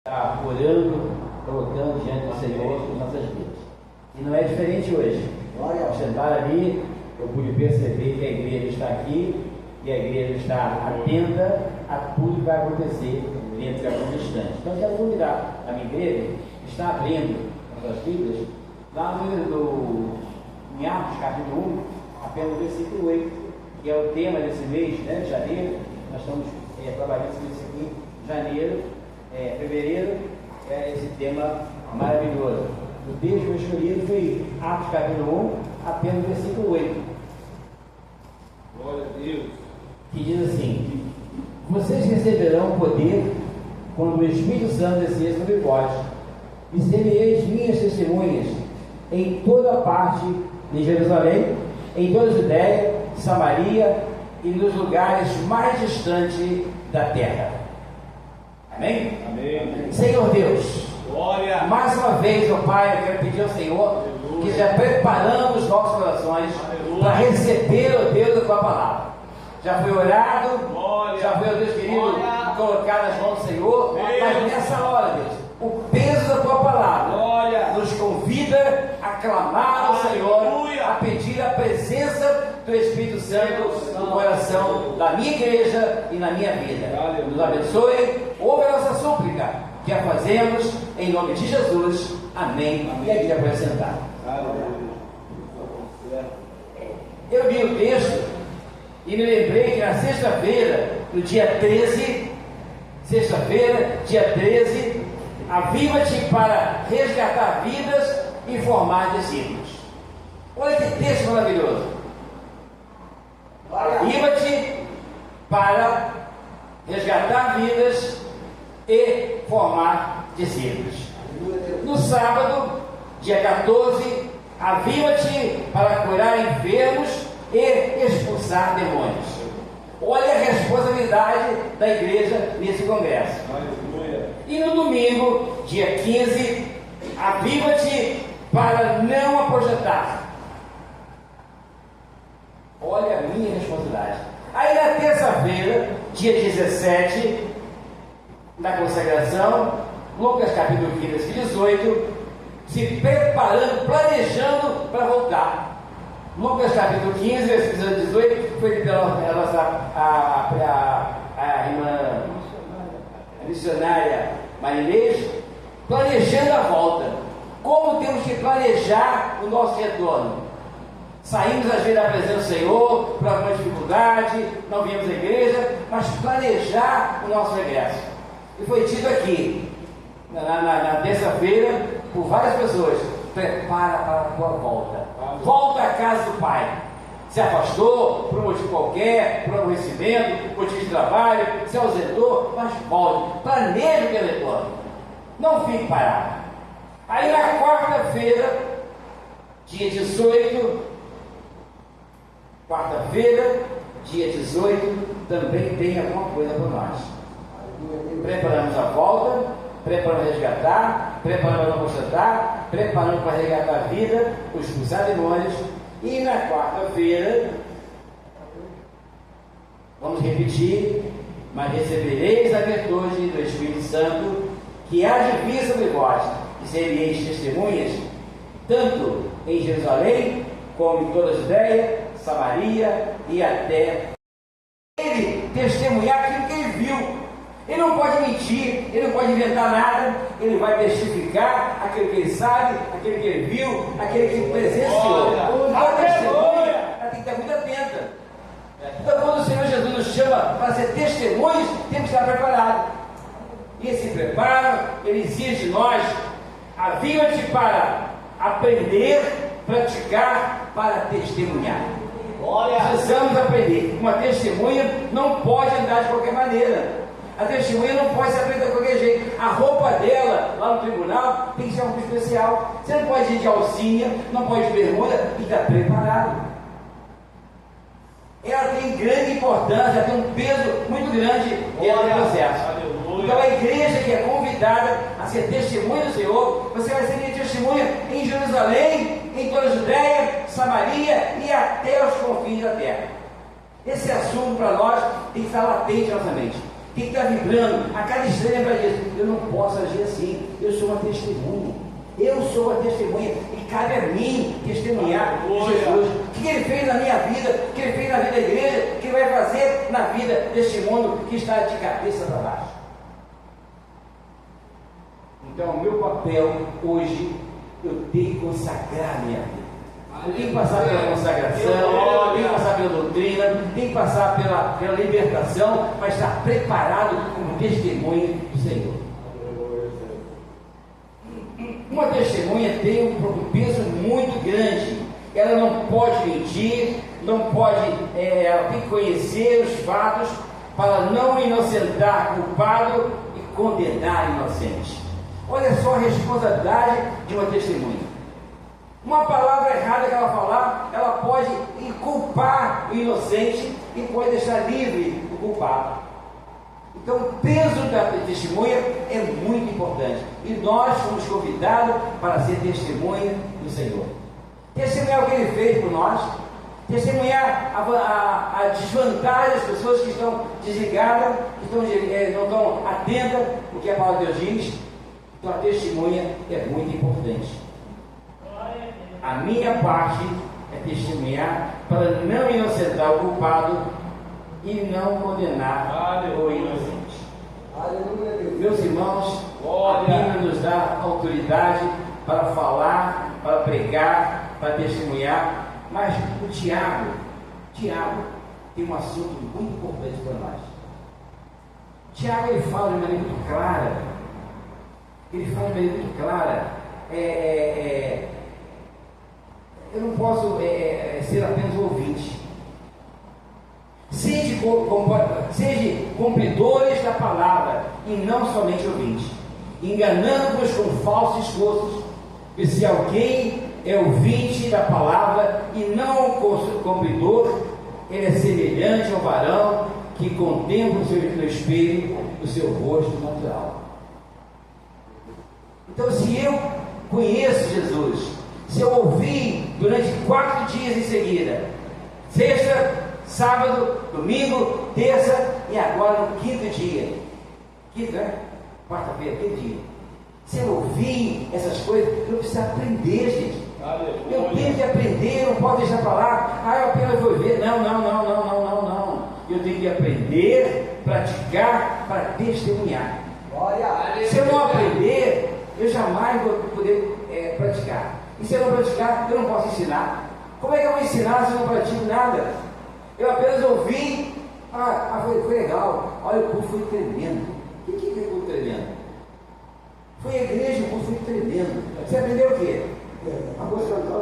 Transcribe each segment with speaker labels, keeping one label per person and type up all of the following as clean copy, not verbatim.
Speaker 1: Está orando, colocando diante do Senhor as nossas vidas. E não é diferente hoje. Ao sentar ali, eu pude perceber que a igreja está aqui e a igreja está atenta a tudo que vai acontecer dentro de alguns instantes. Então, eu quero convidar a minha igreja que está abrindo as suas Bíblias, lá em Atos, capítulo 1, apenas no versículo 8, que é o tema desse mês, né, de janeiro. Nós estamos trabalhando esse mês aqui, janeiro, fevereiro, esse tema maravilhoso. O texto que eu escolhi foi Atos capítulo 1, apenas no versículo 8.
Speaker 2: Glória a Deus.
Speaker 1: Que diz assim: vocês receberão poder quando o Espírito Santo descer sobre vós, e sereis minhas testemunhas em toda a parte de Jerusalém, em toda a Judéia, Samaria e nos lugares mais distantes da terra. Amém?
Speaker 2: Amém.
Speaker 1: Senhor Deus,
Speaker 2: glória.
Speaker 1: Mais uma vez, ó Pai, eu quero pedir ao Senhor que já preparamos os nossos corações para receber, ó Deus, a Tua palavra. Já foi orado,
Speaker 2: glória.
Speaker 1: Já foi, ó Deus querido,
Speaker 2: glória.
Speaker 1: Colocar nas mãos do Senhor,
Speaker 2: Deus.
Speaker 1: Mas nessa hora, Deus, o peso da Tua palavra
Speaker 2: glória.
Speaker 1: nos convida a clamar ao Senhor, a pedir a presença do Espírito Santo no coração da minha igreja e na minha vida. Nos abençoe, ouve a nossa súplica, que a fazemos em nome de Jesus. Amém. E a igreja pode sentar. Eu li o texto e me lembrei que na sexta-feira, no dia 13, sexta-feira, dia 13, aviva-te para resgatar vidas e formar discípulos. Olha que texto maravilhoso. Aviva-te para resgatar vidas e formar discípulos. No sábado, dia 14, aviva-te para curar enfermos e expulsar demônios. Olha a responsabilidade da igreja nesse congresso. E no domingo, dia 15, aviva-te para não apostatar. Olha a minha responsabilidade. Aí na terça-feira, dia 17, na consagração, Lucas capítulo 15, 18, se preparando, planejando para voltar. Lucas capítulo 15, versículo 18, foi pela nossa irmã missionária Marinês, planejando a volta. Como temos que planejar o nosso retorno? Saímos às vezes da presença do Senhor por alguma dificuldade, não viemos à igreja, mas planejar o nosso regresso. E foi dito aqui, na terça-feira, por várias pessoas: prepara para a tua volta. Volta à casa do Pai. Se afastou por um motivo qualquer, por aborrecimento, motivo de trabalho, se ausentou, mas volte. Planeje o teu retorno. Não fique parado. Aí na quarta-feira, dia 18, quarta-feira, dia 18, também tem alguma coisa para nós. Preparamos a volta, preparamos para resgatar, preparamos para não constatar, preparamos para resgatar a vida, expulsar demônios. E na quarta-feira, vamos repetir: mas recebereis a virtude do Espírito Santo, que há de vir sobre vós, e sereis testemunhas, tanto em Jerusalém, como em toda a Judéia, Samaria e até ele testemunhar aquilo que ele viu. Ele não pode mentir, ele não pode inventar nada, ele vai testificar aquilo que ele sabe, aquilo que ele viu, aquele que presenciou. A testemunha, ela tem que estar muito atenta. Então, quando o Senhor Jesus nos chama para ser testemunhas, temos que estar preparados. E esse preparo, ele exige de nós: aviva-te para aprender, praticar, para testemunhar. Precisamos aprender. Uma testemunha não pode andar de qualquer maneira. A testemunha não pode se apresentar de qualquer jeito. A roupa dela, lá no tribunal, tem que ser algo especial. Você não pode ir de alcinha, não pode ir de bermuda, e está preparado. Ela tem grande importância, tem um peso muito grande dentro do processo. Então a igreja que é convidada a ser testemunha do Senhor, você vai ser testemunha em Jerusalém, em toda a Judéia, Samaria e até os confins da terra. Esse assunto para nós tem que estar latente na nossa mente. tem que estar vibrando. A cada instante lembra disso. Eu não posso agir assim. Eu sou uma testemunha. Eu sou uma testemunha. E cabe a mim testemunhar Jesus. O que ele fez na minha vida, o que ele fez na vida da igreja, o que ele vai fazer na vida deste mundo que está de cabeça para baixo. Então, o meu papel hoje, eu tenho que consagrar a minha vida. Eu tenho que passar pela consagração, eu tenho que passar pela doutrina, tenho que passar pela libertação, mas estar preparado como testemunha do Senhor. Uma testemunha tem um peso muito grande. Ela não pode mentir, não pode, ela tem que conhecer os fatos para não inocentar culpado e condenar inocente. Olha só a responsabilidade de uma testemunha. Uma palavra errada que ela falar, ela pode culpar o inocente e pode deixar livre o culpado. Então, o peso da testemunha é muito importante. E nós fomos convidados para ser testemunha do Senhor. Testemunhar o que Ele fez por nós. Testemunhar a desvantagem das pessoas que estão desligadas, que não estão atentas ao que a palavra de Deus diz. Então, a testemunha é muito importante. A minha parte é testemunhar para não inocentar o culpado e não condenar o inocente. Meus irmãos, a Bíblia nos dá autoridade para falar, para pregar, para testemunhar, mas o Tiago tem um assunto muito importante para nós. Tiago, ele fala de maneira muito clara. Eu não posso ser apenas ouvinte. Sejam cumpridores da palavra e não somente ouvintes, enganando-vos com falsos esforços. E se alguém é ouvinte da palavra e não cumpridor, ele é semelhante ao varão que contempla no espelho o seu rosto natural. Então, se eu conheço Jesus, se eu ouvi durante 4 dias em seguida, sexta, sábado, domingo, terça e agora no 5º dia, quarta-feira, 5º dia, se eu ouvir essas coisas, eu preciso aprender, gente. Eu tenho que aprender, eu não posso deixar para lá, eu apenas vou ver. Não. Eu tenho que aprender, praticar para testemunhar. Se eu não aprender, eu jamais vou poder praticar. E se eu não praticar, eu não posso ensinar. Como é que eu vou ensinar se eu não pratico nada? Eu apenas ouvi, foi legal, olha, o culto foi tremendo. O que é culto tremendo? Foi a igreja, o culto foi tremendo. Você aprendeu o quê? A música então,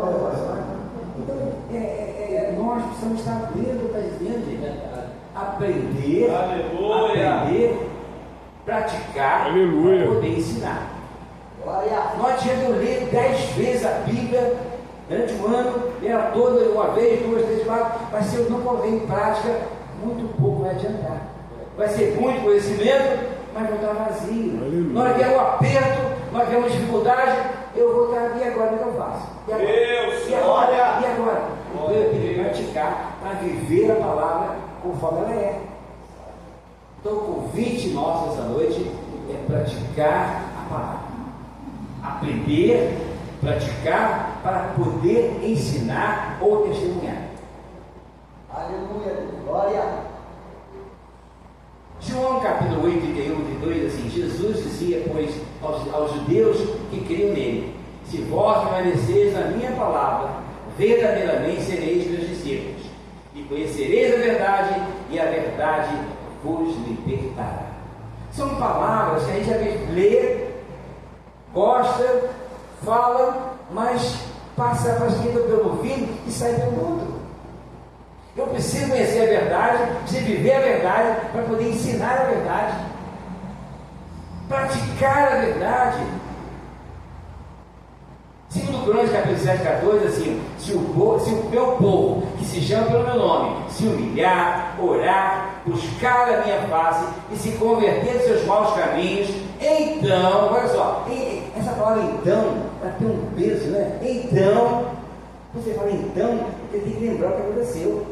Speaker 1: nós precisamos estar lendo, está dizendo, gente. Aprender, praticar, para poder ensinar. Não adianta eu ler 10 vezes a Bíblia durante o ano, ela toda, uma vez, 2, 3, 4, mas se eu não colocar em prática, muito pouco vai adiantar. Vai ser muito conhecimento, mas vou estar vazio. Na hora que é um aperto, na hora que é uma dificuldade, eu vou estar, e agora o que eu faço? E agora? Então eu tenho que praticar para viver a palavra conforme ela é. Então o convite nosso essa noite é praticar a palavra. Aprender, praticar para poder ensinar ou testemunhar.
Speaker 3: Aleluia, glória.
Speaker 1: João capítulo 8, 31, 32, assim, Jesus dizia, pois, aos judeus que criam nele: se vós permaneceis na minha palavra, verdadeiramente sereis meus discípulos, e conhecereis a verdade, e a verdade vos libertará. São palavras que a gente às vezes lê, gosta, fala, mas passa pelo ouvido e sai pelo outro. Eu preciso conhecer a verdade, preciso viver a verdade para poder ensinar a verdade, praticar a verdade. Segundo Crônicas, capítulo 7, 14, assim: se o meu povo, que se chama pelo meu nome, se humilhar, orar, buscar a minha face e se converter dos seus maus caminhos, então, olha só, essa palavra então, ela tem um peso, né? Então, você fala então, você tem que lembrar o que aconteceu.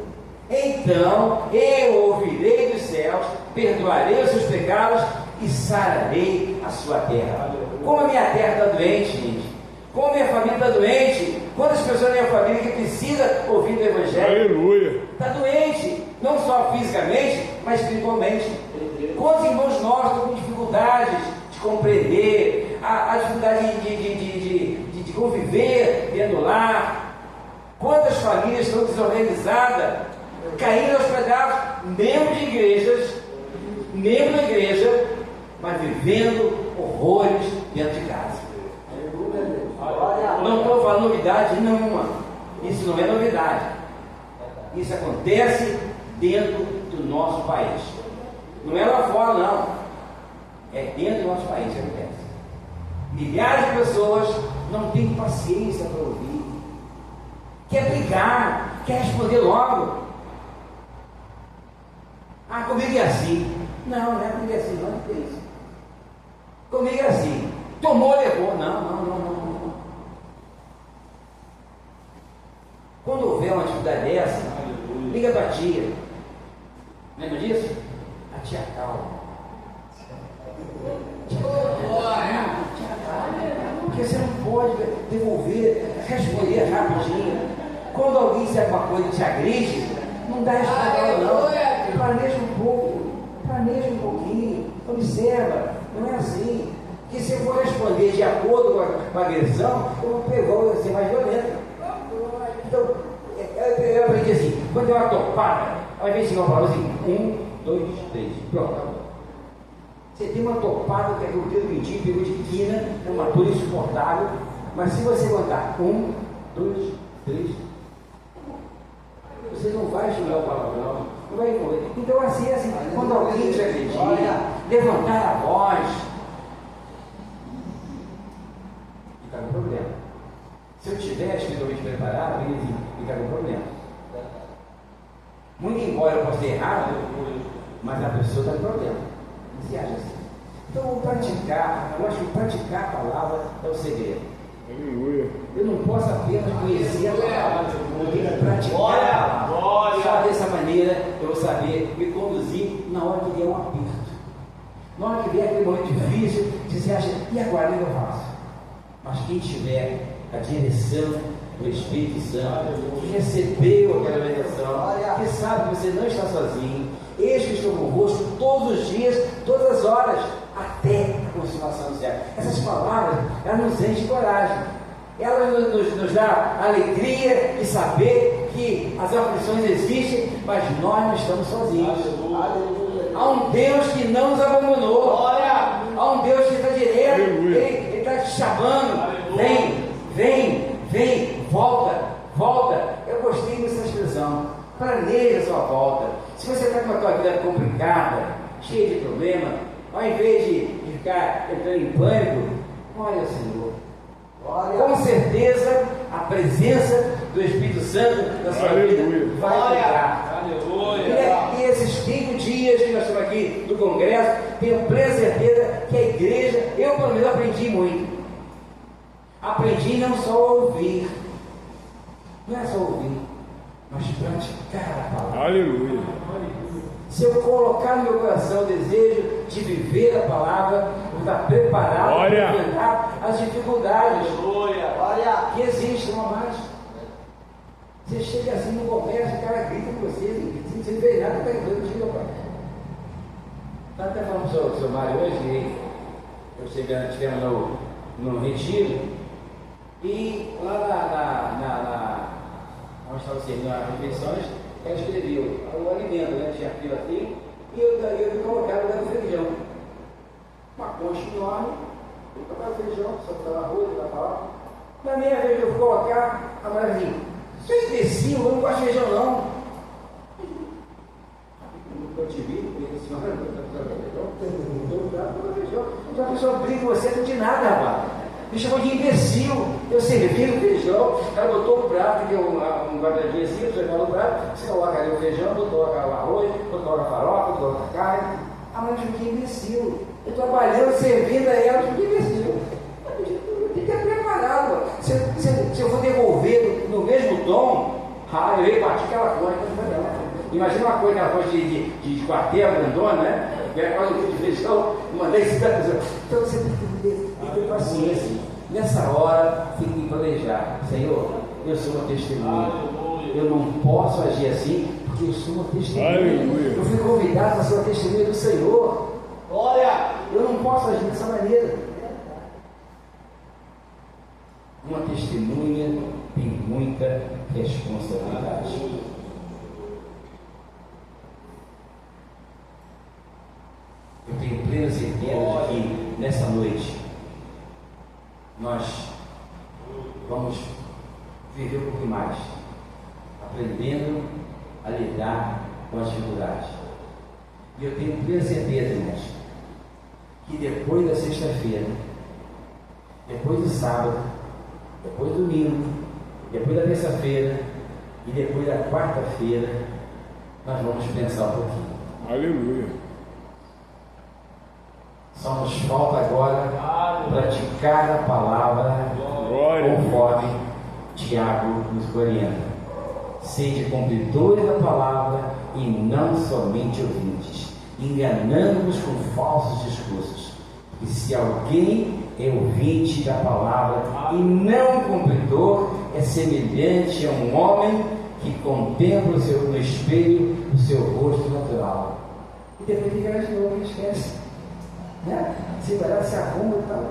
Speaker 1: então eu ouvirei dos céus, perdoarei os seus pecados e sararei a sua terra. Como a minha terra está doente, gente, como a minha família está doente, quantas pessoas na minha família que precisa ouvir do Evangelho?
Speaker 2: Aleluia.
Speaker 1: Está doente, não só fisicamente, mas espiritualmente. Quantos irmãos nós estão com dificuldades de compreender, a dificuldade de conviver dentro do lar? Quantas famílias estão desorganizadas, caindo aos pedaços, membros de igrejas, membros da igreja, mas vivendo horrores dentro de casa. Não estou falando novidade nenhuma. Isso não é novidade. Isso acontece dentro do nosso país. Não é lá fora, não. É dentro do nosso país que acontece. Milhares de pessoas não têm paciência para ouvir. Quer brigar, quer responder logo. Ah, comigo é assim. Não, não é comigo assim, não é isso. Comigo é assim. Tomou, levou. Não. Quando houver uma atividade dessa, liga para a tia. Lembra disso? A tia calma. Porque você não pode devolver, responder rapidinho. Quando alguém se alguma coisa te agride, não dá resposta não. Planeja um pouquinho, observa. Não é assim. Que se eu for responder de acordo com a agressão, eu vou ser mais violento. Então, eu aprendi assim, quando tem uma topada, ao invés de falar assim, 1, 2, 3, pronto, acabou. Você tem uma topada que é o dedo mindinho, pegou de quina, é uma dor insuportável, mas se você contar 1, 2, 3, você não vai xingar o palavrão, não vai envolver. Então assim, quando alguém te agredir, levantar a voz, está com problema. Se eu estiver espiritualmente preparado, fica com problema. Muito embora eu possa ter errado, mas a pessoa está com problema. Não se acha assim. Então vamos praticar. Eu acho que praticar a palavra é o segredo.
Speaker 2: Aleluia.
Speaker 1: Eu não posso apenas conhecer a palavra, eu tenho que praticar a palavra. Só dessa maneira eu vou saber me conduzir na hora que vier um aperto. Na hora que vier aquele momento difícil, você acha, e agora o que eu faço? Mas quem tiver a direção do Espírito Santo, que recebeu aquela direção, que sabe que você não está sozinho, eis que estou convosco todos os dias, todas as horas, até a consumação do céu. Essas palavras, elas nos enchem de coragem, elas nos dá alegria de saber que as aflições existem, mas nós não estamos sozinhos. Há um Deus que não nos abandonou, há um Deus que está direto, Ele está te chamando, vem, volta. Eu gostei dessa expressão, planeja a sua volta. Se você está com a tua vida complicada, cheia de problema, ao invés de ficar entrando em pânico, olha, Senhor, com certeza a presença do Espírito Santo na sua vida vai entrar. E esses 5 dias que nós estamos aqui do congresso, tenho plena certeza que a igreja, eu pelo menos aprendi muito. Aprendi não só a ouvir, não é só ouvir, mas praticar a palavra.
Speaker 2: Aleluia.
Speaker 1: Se eu colocar no meu coração o desejo de viver a palavra, eu vou estar preparado para enfrentar as dificuldades que existem a mais. Você chega assim no congresso, o cara grita com você, sem você ver nada, está entrando, chega para. Estava até falando para o seu Mário hoje, eu estivemos no retiro, e lá onde estava servindo as refeições, ela escreveu o alimento, né? Tinha fila assim, e eu fui colocar no lugar do feijão. Uma concha enorme, eu colocar o feijão, só para arroz, para falar. Na minha vez eu fui colocar, a mulher assim, seu imbecil, eu não gosto de feijão não. Eu te vi, a senhora não feijão. Então a pessoa briga com você, não de nada, rapaz. Me chamou de imbecil. Eu servi o feijão, o cara botou o prato, que um guardadinho assim, você coloca o prato, você coloca ali o feijão, botou o arroz, botou a farofa, botou a carne. A mãe me chamou de imbecil. Eu trabalhando, servindo a ela, eu chamou de imbecil. Eu tenho que ter preparado. Se eu for devolver no mesmo tom, eu ia partir aquela coisa. Imagina uma coisa, aquela coisa de quartel, grandona, né? Quando eu fiz feijão, mandei esse pessoa. Então você tem que ter paciência. Nessa hora, tem que planejar. Senhor, eu sou uma testemunha. Eu não posso agir assim, porque eu sou uma testemunha. Eu fui convidado para ser uma testemunha do Senhor. Olha, eu não posso agir dessa maneira. Uma testemunha tem muita responsabilidade. Eu tenho plena certeza de que nessa noite nós vamos viver um pouquinho mais, aprendendo a lidar com as dificuldades. E eu tenho plena certeza, irmãos, que depois da sexta-feira, depois do sábado, depois do domingo, depois da terça-feira e depois da quarta-feira, nós vamos pensar um pouquinho.
Speaker 2: Aleluia.
Speaker 1: Só nos falta agora praticar a palavra conforme Tiago nos orienta. Sede cumpridores da palavra e não somente ouvintes, enganando-nos com falsos discursos. E se alguém é ouvinte da palavra e não cumpridor, é semelhante a um homem que contempla no espelho o seu rosto natural. E depois fica de novo e esquece. Né? Se vai lá, se arruma e tal.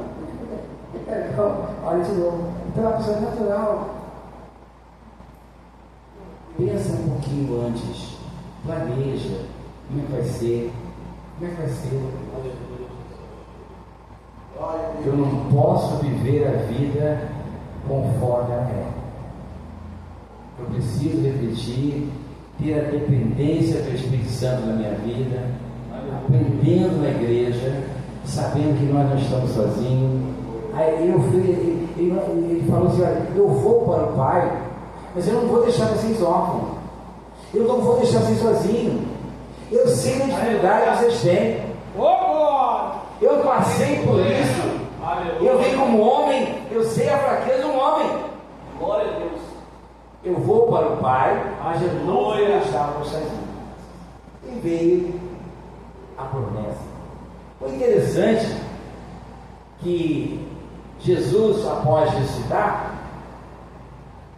Speaker 1: Então, olha de novo. Então a pessoa é natural. Pensa um pouquinho antes. Planeja. Como é que vai ser? Como é que vai ser? Eu não posso viver a vida conforme ela é. Eu preciso refletir, ter a dependência do Espírito Santo na minha vida, aprendendo na igreja, sabendo que nós não estamos sozinhos. Aí ele falou assim: olha, eu vou para o Pai, mas eu não vou deixar vocês órfãos, eu não vou deixar vocês sozinhos. Eu sei a dificuldade que vocês têm, eu passei por isso, eu vim como homem, eu sei a fraqueza de um homem. Glória a Deus. Eu vou para o Pai, mas eu não vou deixar vocês sozinhos. E veio a promessa. O interessante que Jesus, após ressuscitar,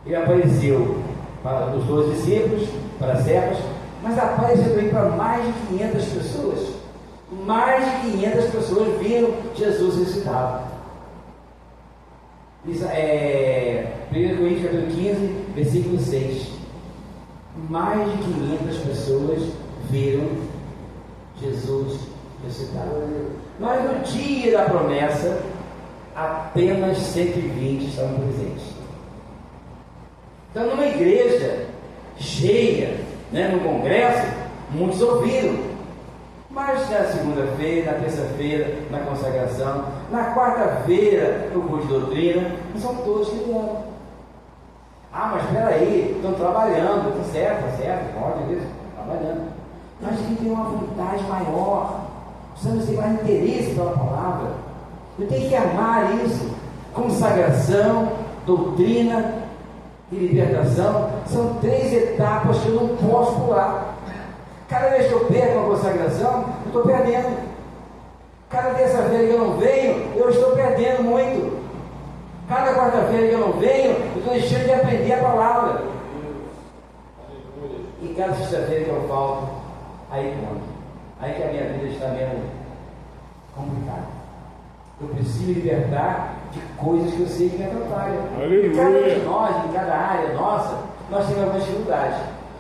Speaker 1: ele apareceu para os 12 discípulos, para as servas, mas apareceu também para mais de 500 pessoas. Mais de 500 pessoas viram Jesus ressuscitado. 1 Coríntios capítulo 15, versículo 6. Mais de 500 pessoas viram Jesus ressuscitado. Mas no dia da promessa, apenas 120 estavam presentes. Então, numa igreja cheia, né, no congresso, muitos ouviram. Mas na segunda-feira, na terça-feira, na consagração, na quarta-feira, no curso de doutrina, não são todos que vieram. Ah, mas espera aí, estão trabalhando, está certo, pode isso, trabalhando. Mas quem tem uma vontade maior, precisamos ter mais interesse pela palavra. Eu tenho que amar isso. Consagração, doutrina e libertação são 3 etapas que eu não posso pular. Cada vez que eu perco uma consagração, eu estou perdendo. Cada terça-feira que eu não venho, eu estou perdendo muito. Cada quarta-feira que eu não venho, eu estou deixando de aprender a palavra. E cada sexta-feira que eu falto, aí pronto. Aí que a minha vida está meio complicada. Eu preciso me libertar de coisas que eu sei que me atrapalham. Em cada um de nós, em cada área nossa, nós temos algumas dificuldades.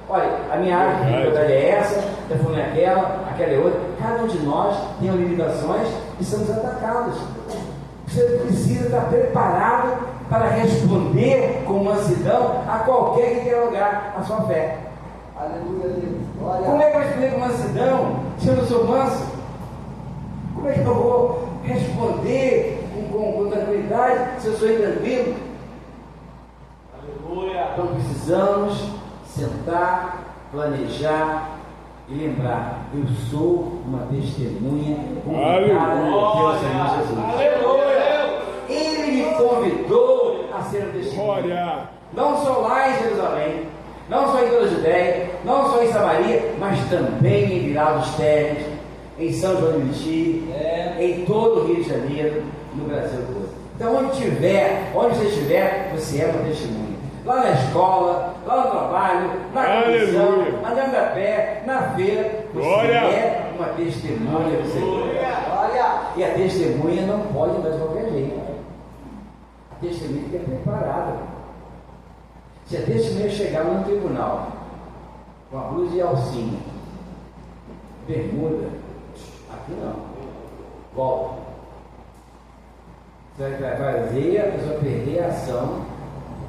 Speaker 1: Olha, a minha área de dificuldade é essa, da fulana é aquela é outra. Cada um de nós tem limitações e somos atacados. Você precisa estar preparado para responder com mansidão a qualquer que dialogar a sua fé. Aleluia, Deus. Olha. Como é que eu vou responder com mansidão se eu não sou manso? Como é que eu vou responder com tranquilidade se eu sou intranquilo? Aleluia. Então precisamos sentar, planejar e lembrar: eu sou uma testemunha convidada pelo Senhor Jesus. Aleluia. Ele me convidou a ser um testemunha. Não só lá em Jerusalém, não só em toda a Judéia, não só em Samaria, mas também em Vila dos Teles, em São João de Meriti, em todo o Rio de Janeiro, no Brasil todo. Então, onde você estiver, você é uma testemunha. Lá na escola, lá no trabalho, na comissão, andando a pé, na feira, você é uma testemunha do Senhor. E a testemunha não pode andar de qualquer jeito. A testemunha tem que estar preparada. Se a testemunha chegar no tribunal com a blusa de alcinha, bermuda, aqui não, volta. Você vai fazer a pessoa perder a ação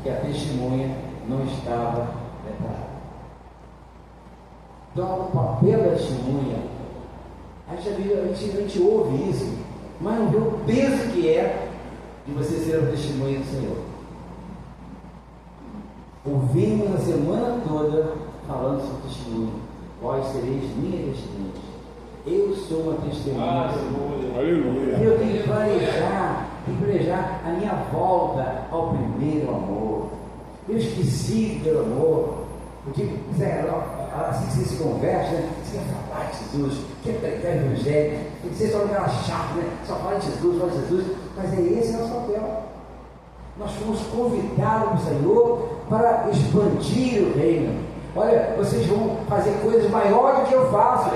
Speaker 1: que a testemunha não estava preparada. Então, o papel da testemunha, a gente ouve isso, mas não vê o peso que é de você ser a testemunha do Senhor. Ouvimos a semana toda falando sobre testemunho. Vós sereis minhas testemunhas. Eu sou uma testemunha.
Speaker 2: Aleluia.
Speaker 1: Eu tenho que planejar a minha volta ao primeiro amor. Eu esqueci do amor. Eu digo, assim que você se converte, né? Você quer falar de Jesus, quer pregar o Evangelho, tem que ser só aquela chata, né? Só fala de Jesus, fala de Jesus. Mas esse é o nosso papel. Nós fomos convidados pelo Senhor para expandir o reino. Olha, vocês vão fazer coisas maiores do que eu faço.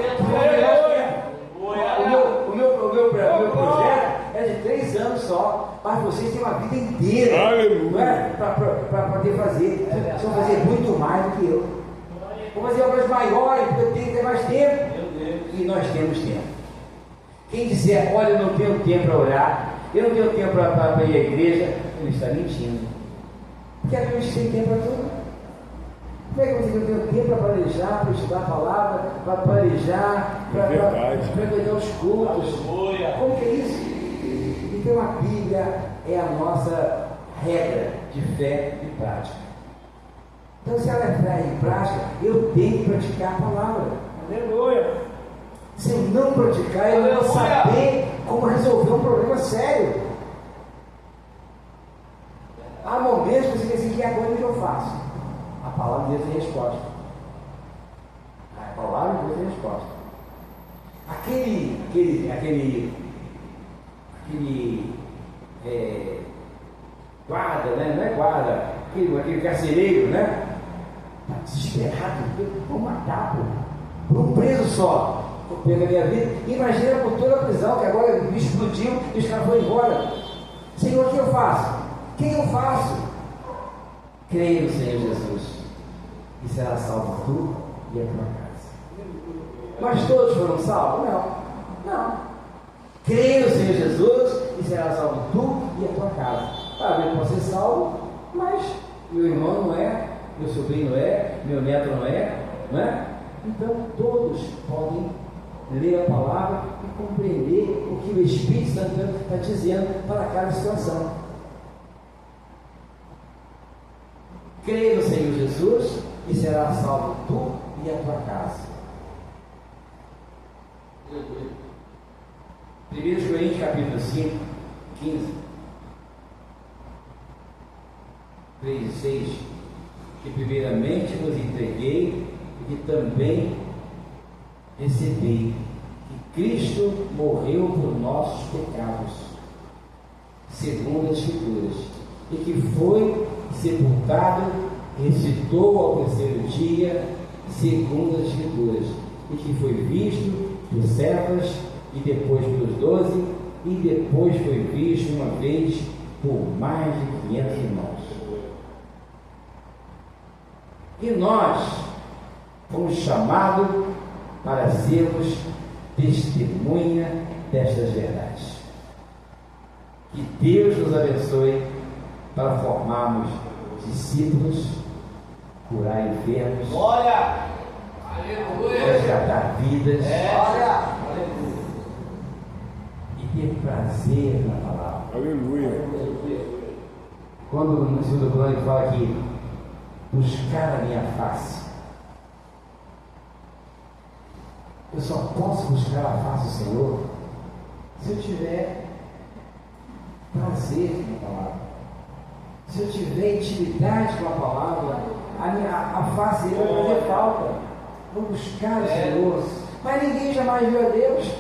Speaker 1: O meu projeto é de 3 anos só, mas vocês têm uma vida inteira para poder fazer. Vocês vão fazer muito mais do que eu. Vou fazer obras maiores, porque eu tenho que ter mais tempo. E nós temos tempo. Quem disser, olha, eu não tenho tempo para orar, eu não tenho tempo para ir à igreja, ele está mentindo. Porque a gente tem tempo para tudo. Como é que você não tem tempo para planejar, para estudar a palavra, para planejar, para frequentar os cultos? Como que é isso? Então a Bíblia é a nossa regra de fé e prática. Então, se ela é fé e prática, eu tenho que praticar a palavra.
Speaker 2: Aleluia.
Speaker 1: Se eu não praticar, eu não vou saber como resolver um problema sério. Há momentos que você diz assim, que agora o que eu faço? A palavra de Deus tem resposta. A palavra de Deus tem resposta. Aquele guarda, né? Não é guarda, aquele carcereiro, né? Está desesperado, vou matar por um preso só. Vou pegar a minha vida. Imagina por toda a prisão, que agora me explodiu e os caras foram embora. Senhor, o que eu faço? Quem eu faço? Creia no Senhor Jesus e será salvo tu e a tua casa. Mas todos foram salvos? Não. Creia no Senhor Jesus e será salvo tu e a tua casa. Eu posso ser salvo, mas meu irmão não é, meu sobrinho não é, meu neto não é, não é? Então todos podem ler a palavra e compreender o que o Espírito Santo está dizendo para cada situação. Creia no Senhor Jesus e será salvo tu e a tua casa. 1 Coríntios capítulo 5, 15, 3 e 6, que primeiramente vos entreguei e que também recebi, que Cristo morreu por nossos pecados, segundo as Escrituras, e que foi sepultado, ressuscitou ao terceiro dia, segundo as Escrituras, e que foi visto por Cefas, e depois pelos 12, e depois foi visto uma vez por mais de 500 irmãos. E nós fomos chamados para sermos testemunha destas verdades. Que Deus nos abençoe para formarmos discípulos, curar enfermos, resgatar vidas, e ter prazer na palavra.
Speaker 2: Aleluia.
Speaker 1: Quando no segundo plano ele fala aqui, buscar a minha face, eu só posso buscar a face do Senhor se eu tiver prazer na palavra, se eu tiver intimidade com a palavra. A face dele vai fazer falta. Vou buscar o Senhor. Mas ninguém jamais viu a Deus.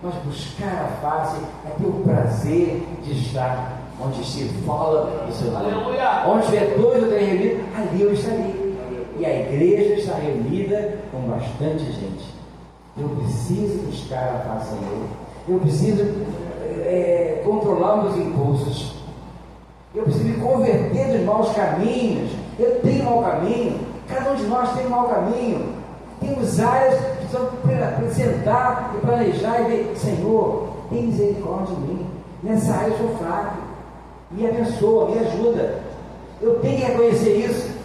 Speaker 1: Mas buscar a face é ter o prazer de estar onde se fala do seu nome. Onde tiver dois ou três reunidos, ali eu estarei. E a igreja está reunida com bastante gente. Eu preciso buscar a face do Senhor. Eu preciso controlar meus impulsos. Eu preciso me converter dos maus caminhos. Eu tenho mau caminho. Cada um de nós tem um mau caminho. Temos áreas que precisam sentar e planejar e ver: Senhor, tem misericórdia de mim. Nessa área eu sou fraco. Me abençoa, me ajuda. Eu tenho que reconhecer isso.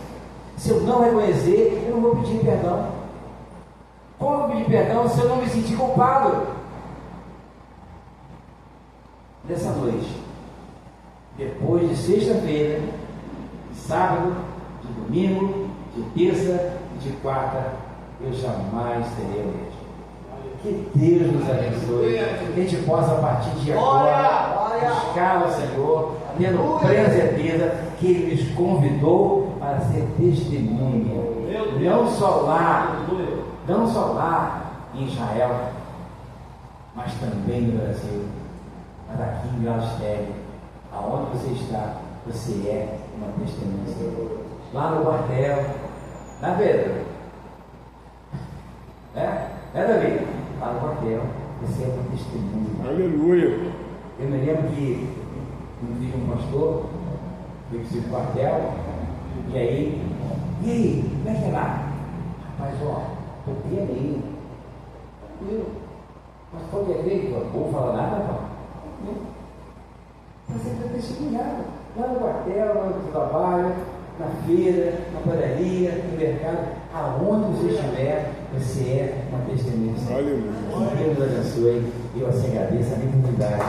Speaker 1: Se eu não reconhecer, eu não vou pedir perdão. Como eu vou pedir perdão se eu não me sentir culpado? Dessa noite, depois de sexta-feira, de sábado, de domingo, de terça e de quarta, eu jamais terei o mesmo. Que Deus nos abençoe, que a gente possa a partir de agora buscar o Senhor, tendo plena certeza que Ele nos convidou para ser testemunha, não só lá em Israel, mas também no Brasil, mas aqui em Galistéreo, aonde você está, você é uma testemunha. Lá no quartel, na Pedro, Davi? Lá no quartel, você é uma testemunha.
Speaker 2: Aleluia.
Speaker 1: Eu me lembro que um pastor veio para o quartel, e aí, como é que é lá? Rapaz, estou bem ali, tranquilo, mas pode ver que eu não vou falar nada, não. Você está testemunhado, lá no quartel, lá no trabalho, na feira, na padaria, no mercado, aonde você estiver, você é uma testemunha.
Speaker 2: Aleluia.
Speaker 1: Que Deus nos abençoe e eu assim agradeço a minha comunidade.